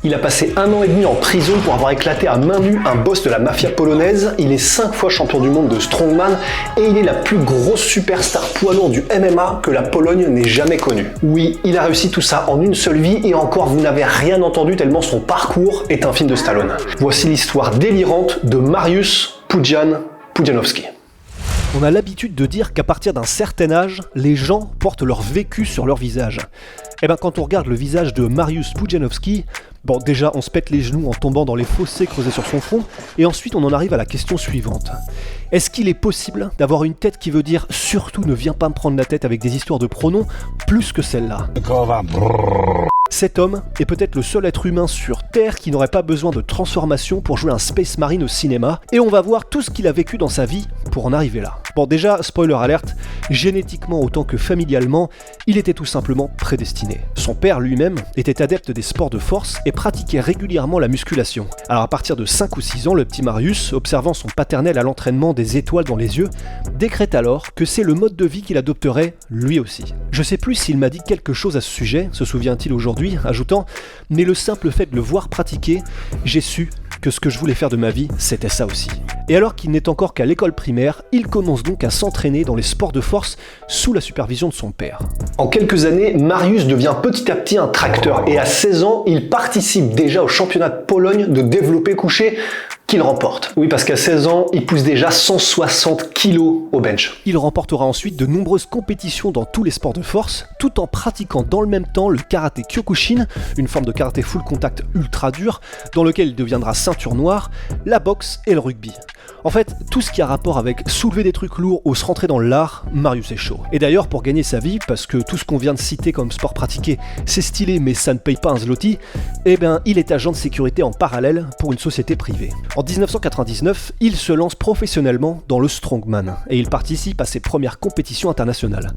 Il a passé 1 an et demi en prison pour avoir éclaté à main nue un boss de la mafia polonaise. Il est 5 fois champion du monde de strongman et il est la plus grosse superstar poids lourd du MMA que la Pologne n'ait jamais connue. Oui, il a réussi tout ça en une seule vie et encore vous n'avez rien entendu tellement son parcours est un film de Stallone. Voici l'histoire délirante de Mariusz Pudzianowski. On a l'habitude de dire qu'à partir d'un certain âge, les gens portent leur vécu sur leur visage. Et bien quand on regarde le visage de Mariusz Pudzianowski, bon déjà on se pète les genoux en tombant dans les fossés creusés sur son front, et ensuite on en arrive à la question suivante. Est-ce qu'il est possible d'avoir une tête qui veut dire « surtout ne viens pas me prendre la tête avec des histoires de pronoms » plus que celle-là ? Cet homme est peut-être le seul être humain sur Terre qui n'aurait pas besoin de transformation pour jouer un Space Marine au cinéma, et on va voir tout ce qu'il a vécu dans sa vie pour en arriver là. Bon déjà, spoiler alert, génétiquement autant que familialement, il était tout simplement prédestiné. Son père lui-même était adepte des sports de force et pratiquait régulièrement la musculation. Alors à partir de 5 ou 6 ans, le petit Mariusz, observant son paternel à l'entraînement des étoiles dans les yeux, décrète alors que c'est le mode de vie qu'il adopterait lui aussi. Je sais plus s'il m'a dit quelque chose à ce sujet, se souvient-il aujourd'hui, ajoutant « mais le simple fait de le voir pratiquer, j'ai su que ce que je voulais faire de ma vie, c'était ça aussi. » Et alors qu'il n'est encore qu'à l'école primaire, il commence donc à s'entraîner dans les sports de force sous la supervision de son père. En quelques années, Mariusz devient petit à petit un tracteur et à 16 ans, il participe déjà au championnat de Pologne de développé couché qu'il remporte. Oui, parce qu'à 16 ans, il pousse déjà 160 kilos au bench. Il remportera ensuite de nombreuses compétitions dans tous les sports de force, tout en pratiquant dans le même temps le karaté Kyokushin, une forme de karaté full contact ultra dur, dans lequel il deviendra ceinture noire, la boxe et le rugby. En fait, tout ce qui a rapport avec soulever des trucs lourds ou se rentrer dans l'art, Mariusz est chaud. Et d'ailleurs, pour gagner sa vie, parce que tout ce qu'on vient de citer comme sport pratiqué, c'est stylé mais ça ne paye pas un zloty, eh ben, il est agent de sécurité en parallèle pour une société privée. En 1999, il se lance professionnellement dans le strongman et il participe à ses premières compétitions internationales.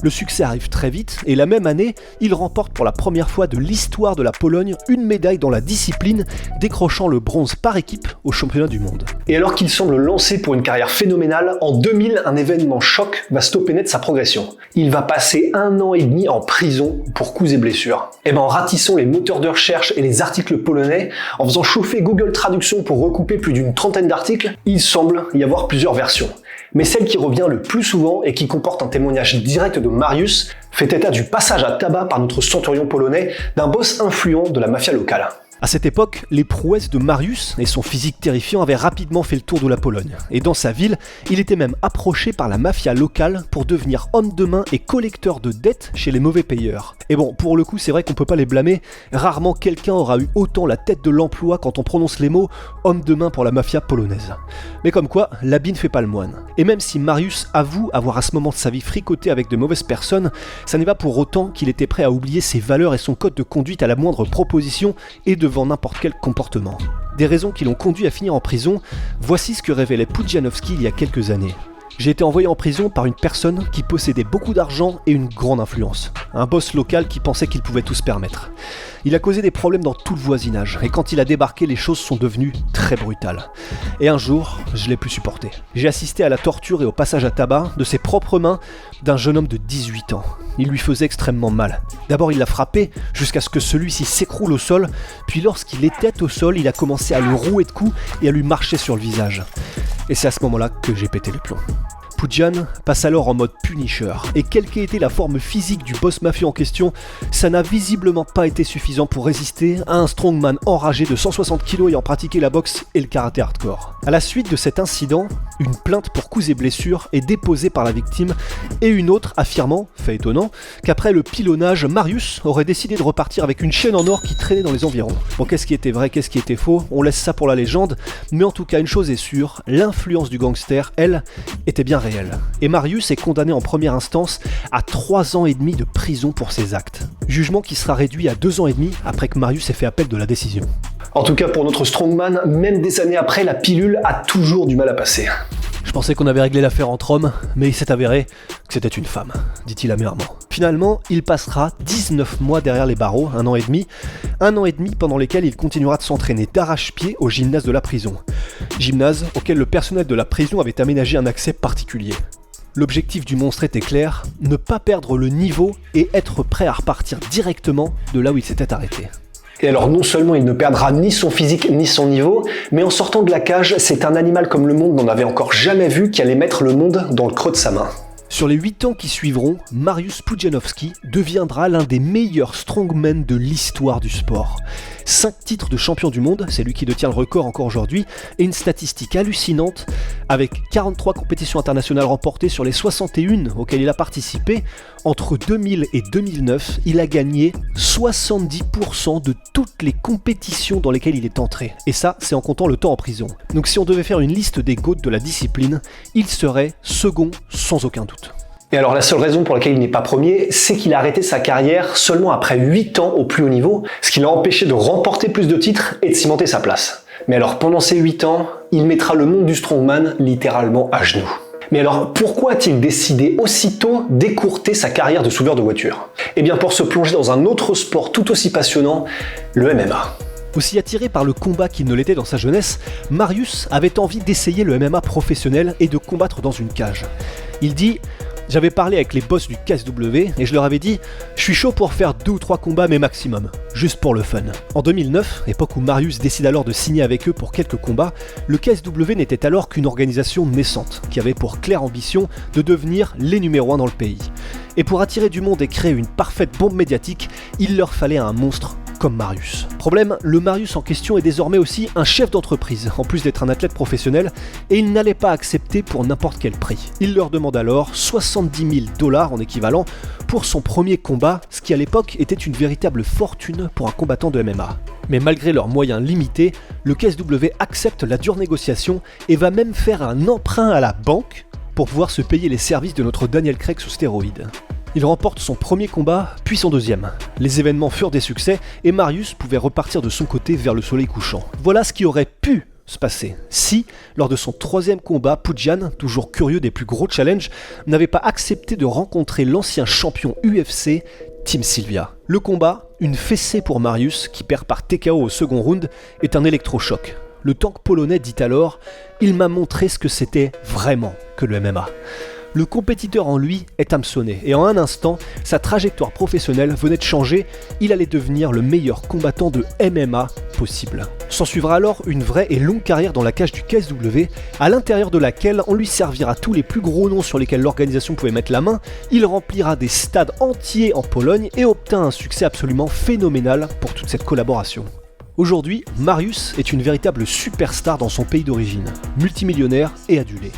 Le succès arrive très vite et la même année, il remporte pour la première fois de l'histoire de la Pologne une médaille dans la discipline, décrochant le bronze par équipe au championnat du monde. Et alors qu'il semble lancé pour une carrière phénoménale, en 2000, un événement choc va stopper net sa progression. Il va passer 1 an et demi en prison pour coups et blessures. Et ben en ratissant les moteurs de recherche et les articles polonais, en faisant chauffer Google Traduction pour recouper plus d'une trentaine d'articles, il semble y avoir plusieurs versions. Mais celle qui revient le plus souvent et qui comporte un témoignage direct de Mariusz fait état du passage à tabac par notre centurion polonais d'un boss influent de la mafia locale. À cette époque, les prouesses de Mariusz et son physique terrifiant avaient rapidement fait le tour de la Pologne. Et dans sa ville, il était même approché par la mafia locale pour devenir homme de main et collecteur de dettes chez les mauvais payeurs. Et bon, pour le coup, c'est vrai qu'on peut pas les blâmer. Rarement quelqu'un aura eu autant la tête de l'emploi quand on prononce les mots « homme de main pour la mafia polonaise ». Mais comme quoi, l'habit ne fait pas le moine. Et même si Mariusz avoue avoir à ce moment de sa vie fricoté avec de mauvaises personnes, ça n'est pas pour autant qu'il était prêt à oublier ses valeurs et son code de conduite à la moindre proposition et devant n'importe quel comportement. Des raisons qui l'ont conduit à finir en prison, voici ce que révélait Pudzianowski il y a quelques années. J'ai été envoyé en prison par une personne qui possédait beaucoup d'argent et une grande influence. Un boss local qui pensait qu'il pouvait tout se permettre. Il a causé des problèmes dans tout le voisinage, et quand il a débarqué, les choses sont devenues très brutales. Et un jour, je l'ai plus supporté. J'ai assisté à la torture et au passage à tabac, de ses propres mains, d'un jeune homme de 18 ans. Il lui faisait extrêmement mal. D'abord, il l'a frappé, jusqu'à ce que celui-ci s'écroule au sol, puis lorsqu'il était au sol, il a commencé à le rouer de coups et à lui marcher sur le visage. Et c'est à ce moment-là que j'ai pété les plombs. Pudzian passe alors en mode Punisher, et quelle qu'ait été la forme physique du boss mafieux en question, ça n'a visiblement pas été suffisant pour résister à un strongman enragé de 160 kg ayant pratiqué la boxe et le karaté hardcore. À la suite de cet incident, une plainte pour coups et blessures est déposée par la victime, et une autre affirmant, fait étonnant, qu'après le pilonnage, Mariusz aurait décidé de repartir avec une chaîne en or qui traînait dans les environs. Bon, qu'est-ce qui était vrai, qu'est-ce qui était faux, on laisse ça pour la légende, mais en tout cas une chose est sûre, l'influence du gangster, elle, était bien réelle. Et Mariusz est condamné en première instance à 3 ans et demi de prison pour ses actes. Jugement qui sera réduit à 2 ans et demi après que Mariusz ait fait appel de la décision. En tout cas pour notre strongman, même des années après, la pilule a toujours du mal à passer. Je pensais qu'on avait réglé l'affaire entre hommes, mais il s'est avéré que c'était une femme, dit-il amèrement. Finalement, il passera 19 mois derrière les barreaux, 1 an et demi pendant lesquels il continuera de s'entraîner d'arrache-pied au gymnase de la prison. Gymnase auquel le personnel de la prison avait aménagé un accès particulier. L'objectif du monstre était clair, ne pas perdre le niveau et être prêt à repartir directement de là où il s'était arrêté. Et alors non seulement il ne perdra ni son physique ni son niveau, mais en sortant de la cage, c'est un animal comme le monde n'en avait encore jamais vu qui allait mettre le monde dans le creux de sa main. Sur les 8 ans qui suivront, Mariusz Pudzianowski deviendra l'un des meilleurs strongmen de l'histoire du sport. 5 titres de champion du monde, c'est lui qui détient le record encore aujourd'hui, et une statistique hallucinante, avec 43 compétitions internationales remportées sur les 61 auxquelles il a participé. Entre 2000 et 2009, il a gagné 70% de toutes les compétitions dans lesquelles il est entré. Et ça, c'est en comptant le temps en prison. Donc si on devait faire une liste des GOAT de la discipline, il serait second sans aucun doute. Et alors la seule raison pour laquelle il n'est pas premier, c'est qu'il a arrêté sa carrière seulement après 8 ans au plus haut niveau, ce qui l'a empêché de remporter plus de titres et de cimenter sa place. Mais alors pendant ces 8 ans, il mettra le monde du strongman littéralement à genoux. Mais alors pourquoi a-t-il décidé aussitôt d'écourter sa carrière de souleveur de voiture ? Eh bien pour se plonger dans un autre sport tout aussi passionnant, le MMA. Aussi attiré par le combat qu'il ne l'était dans sa jeunesse, Mariusz avait envie d'essayer le MMA professionnel et de combattre dans une cage. Il dit: j'avais parlé avec les boss du KSW et je leur avais dit « Je suis chaud pour faire 2 ou 3 combats mais maximum, juste pour le fun ». En 2009, époque où Mariusz décide alors de signer avec eux pour quelques combats, le KSW n'était alors qu'une organisation naissante qui avait pour claire ambition de devenir les numéros 1 dans le pays. Et pour attirer du monde et créer une parfaite bombe médiatique, il leur fallait un monstre comme Mariusz. Problème, le Mariusz en question est désormais aussi un chef d'entreprise, en plus d'être un athlète professionnel, et il n'allait pas accepter pour n'importe quel prix. Il leur demande alors $70,000 en équivalent pour son premier combat, ce qui à l'époque était une véritable fortune pour un combattant de MMA. Mais malgré leurs moyens limités, le KSW accepte la dure négociation et va même faire un emprunt à la banque pour pouvoir se payer les services de notre Daniel Craig sous stéroïdes. Il remporte son premier combat, puis son deuxième. Les événements furent des succès et Mariusz pouvait repartir de son côté vers le soleil couchant. Voilà ce qui aurait pu se passer si, lors de son troisième combat, Pudzian, toujours curieux des plus gros challenges, n'avait pas accepté de rencontrer l'ancien champion UFC, Tim Sylvia. Le combat, une fessée pour Mariusz, qui perd par TKO au second round, est un électrochoc. Le tank polonais dit alors « Il m'a montré ce que c'était vraiment que le MMA ». Le compétiteur en lui est hameçonné et en un instant, sa trajectoire professionnelle venait de changer, il allait devenir le meilleur combattant de MMA possible. S'en suivra alors une vraie et longue carrière dans la cage du KSW, à l'intérieur de laquelle on lui servira tous les plus gros noms sur lesquels l'organisation pouvait mettre la main, il remplira des stades entiers en Pologne et obtint un succès absolument phénoménal pour toute cette collaboration. Aujourd'hui, Mariusz est une véritable superstar dans son pays d'origine, multimillionnaire et adulé.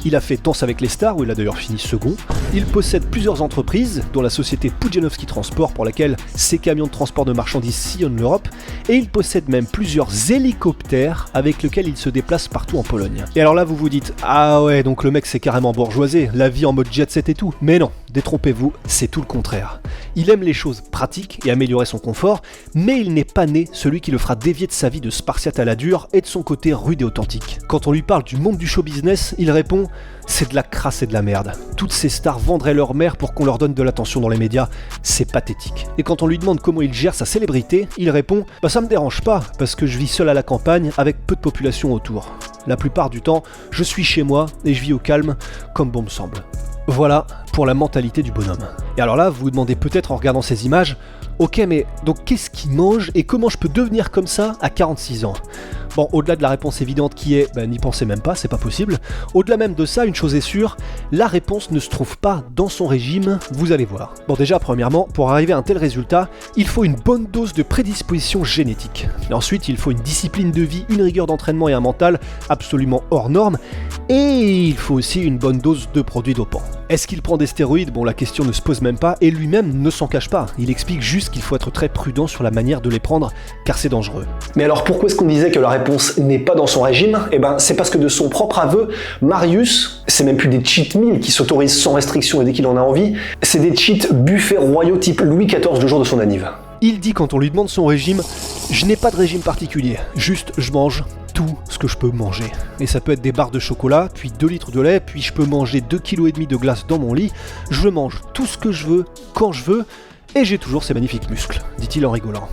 Il a fait Danse avec les stars, où il a d'ailleurs fini second. Il possède plusieurs entreprises, dont la société Pudzianowski Transport, pour laquelle ses camions de transport de marchandises sillonnent l'Europe. Et il possède même plusieurs hélicoptères avec lesquels il se déplace partout en Pologne. Et alors là, vous vous dites, ah ouais, donc le mec c'est carrément bourgeoisé, la vie en mode jet set et tout. Mais non, détrompez-vous, c'est tout le contraire. Il aime les choses pratiques et améliorer son confort, mais il n'est pas né celui qui le fera dévier de sa vie de spartiate à la dure et de son côté rude et authentique. Quand on lui parle du monde du show business, il répond « C'est de la crasse et de la merde. Toutes ces stars vendraient leur mère pour qu'on leur donne de l'attention dans les médias, c'est pathétique. » Et quand on lui demande comment il gère sa célébrité, il répond « Bah ça me dérange pas, parce que je vis seul à la campagne avec peu de population autour. La plupart du temps, je suis chez moi et je vis au calme, comme bon me semble. » Voilà pour la mentalité du bonhomme. Et alors là, vous vous demandez peut-être en regardant ces images, ok, mais donc qu'est-ce qu'il mange et comment je peux devenir comme ça à 46 ans ? Bon, au-delà de la réponse évidente qui est, n'y pensez même pas, c'est pas possible. Au-delà même de ça, une chose est sûre, la réponse ne se trouve pas dans son régime, vous allez voir. Bon déjà, premièrement, pour arriver à un tel résultat, il faut une bonne dose de prédisposition génétique. Et ensuite, il faut une discipline de vie, une rigueur d'entraînement et un mental absolument hors norme. Et il faut aussi une bonne dose de produits dopants. Est-ce qu'il prend des stéroïdes ? Bon, la question ne se pose même pas, et lui-même ne s'en cache pas. Il explique juste qu'il faut être très prudent sur la manière de les prendre, car c'est dangereux. Mais alors pourquoi est-ce qu'on disait que la réponse n'est pas dans son régime ? Eh ben, c'est parce que de son propre aveu, Mariusz, c'est même plus des cheat meals qui s'autorisent sans restriction et dès qu'il en a envie, c'est des cheats buffets royaux type Louis XIV le jour de son anniv. Il dit quand on lui demande son régime, je n'ai pas de régime particulier, juste je mange tout ce que je peux manger. Et ça peut être des barres de chocolat, puis 2 litres de lait, puis je peux manger 2,5 kg de glace dans mon lit, je mange tout ce que je veux, quand je veux, et j'ai toujours ces magnifiques muscles, dit-il en rigolant.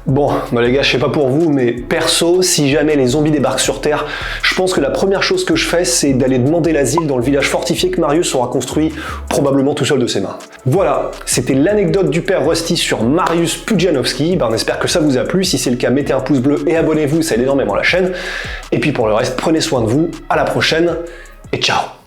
Bon, bah les gars, je sais pas pour vous, mais perso, si jamais les zombies débarquent sur Terre, je pense que la première chose que je fais, c'est d'aller demander l'asile dans le village fortifié que Marius aura construit, probablement tout seul de ses mains. Voilà, c'était l'anecdote du père Rusty sur Marius Pudzianowski. On espère que ça vous a plu. Si c'est le cas, mettez un pouce bleu et abonnez-vous, ça aide énormément la chaîne. Et puis pour le reste, prenez soin de vous, à la prochaine, et ciao!